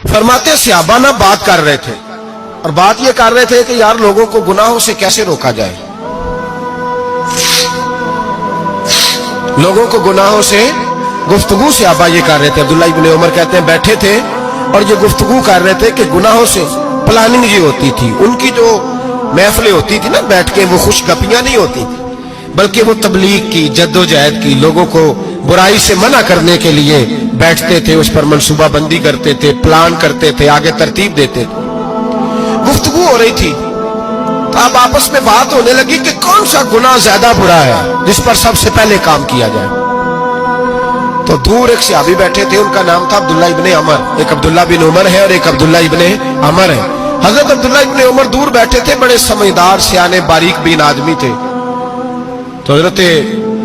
फरमाते सहाबा ना बात कर रहे थे और बात ये कर रहे थे कि यार लोगों को गुनाहों से कैसे रोका जाए, लोगों को गुनाहों से गुफ्तगू सहाबा ये कर रहे थे। अब्दुल्लाह इब्ने उमर कहते हैं बैठे थे और ये गुफ्तगू कर रहे थे कि गुनाहों से प्लानिंग ये होती थी, उनकी जो महफिलें होती थी ना बैठ के, वो खुशगपियां नहीं होती थी बल्कि वो तबलीग की, जद्दोजहद की, लोगों को बुराई से मना करने के लिए बैठते थे, उस पर मंसूबा बंदी करते थे, प्लान करते थे, आगे तरतीब देते थे। गुफ्तगू हो रही थी तो अब आपस में बात होने लगी कि कौन सा गुनाह ज्यादा बुरा है जिस पर सबसे पहले काम किया जाए। तो दूर एक सहाबी बैठे थे, उनका नाम था अब्दुल्लाह इब्ने अमर। एक अब्दुल्लाह बिन उमर है और एक अब्दुल्लाह इब्ने अमर है। हजरत अब्दुल्लाह इब्ने उमर दूर बैठे थे, बड़े समझदार सियाने बारीक बीन आदमी थे। तो हजरत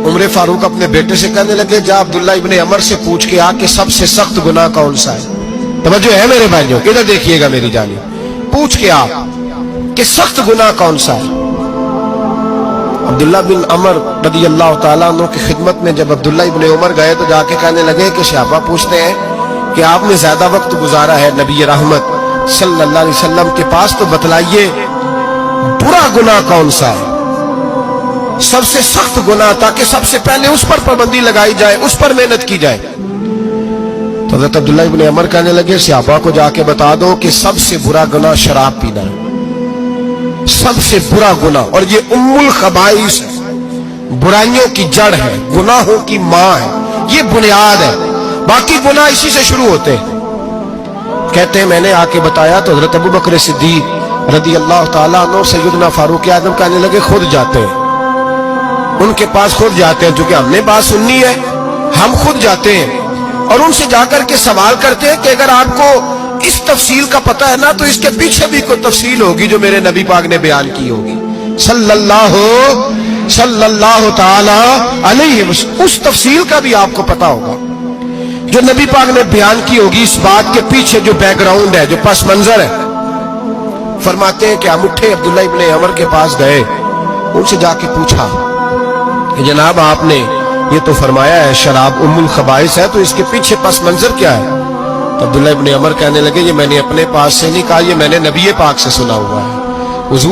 उमर फारूक अपने बेटे से कहने लगे जा अब्दुल्लाह इब्ने अमर से पूछ के आ कि सबसे सख्त गुनाह कौन सा है। तवज्जो है मेरे भाइयों, इधर देखिएगा मेरी जानी, पूछ के आ कि सख्त गुनाह कौन सा है। अब्दुल्लाह बिन अमर रदी अल्लाह तआला अन्हु की खिदमत में जब अब्दुल्लाह इब्ने उमर गए तो जाके कहने लगे कि सहाबा पूछते हैं कि आपने ज्यादा वक्त गुजारा है नबी रहमत सल्लल्लाहु अलैहि वसल्लम के पास, तो बतलाइए बुरा गुनाह कौन सा है, सबसे सख्त गुनाह, ताकि सबसे पहले उस पर पाबंदी लगाई जाए, उस पर मेहनत की जाए। तो हज़रत अब्दुल्लाह इब्ने अमर कहने लगे सहाबा को जाके बता दो कि सबसे बुरा गुनाह शराब पीना है, सबसे बुरा गुनाह, और ये उम्मुल खबाइस है, बुराइयों की जड़ है, गुनाहों की मां है, ये बुनियाद है, बाकी गुनाह इसी से शुरू होते हैं। कहते हैं मैंने आके बताया तो हज़रत अबू बकर सिद्दीक रदी अल्लाह तआला अन्हु सैयदना फारूक आज़म कहने लगे खुद जाते हैं, उनके पास खुद जाते हैं, क्योंकि हमने बात सुननी है, हम खुद जाते हैं और उनसे जाकर के सवाल करते हैं कि अगर आपको इस तफसील का पता है ना तो इसके पीछे भी कोई तफसील होगी जो मेरे नबी पाक ने बयान की होगी सल्लल्लाहु ताला अलैहि वसल्लम, उस तफसील का भी आपको पता होगा जो नबी पाक ने बयान की होगी, इस बात के पीछे जो बैकग्राउंड है, जो पस मंजर है। फरमाते हैं कि हम उठे, अब्दुल्लाह इब्ने अमर के पास गए, उनसे जाके पूछा कि जनाब आपने ये तो फरमाया है शराब उम्मुल खबाइस है, तो इसके पीछे पस मंजर क्या है। तो अब्दुल्लाह इब्ने अमर कहने लगे ये मैंने अपने पास से नहीं कहा, ये मैंने नबी पाक से सुना हुआ है। हुजूर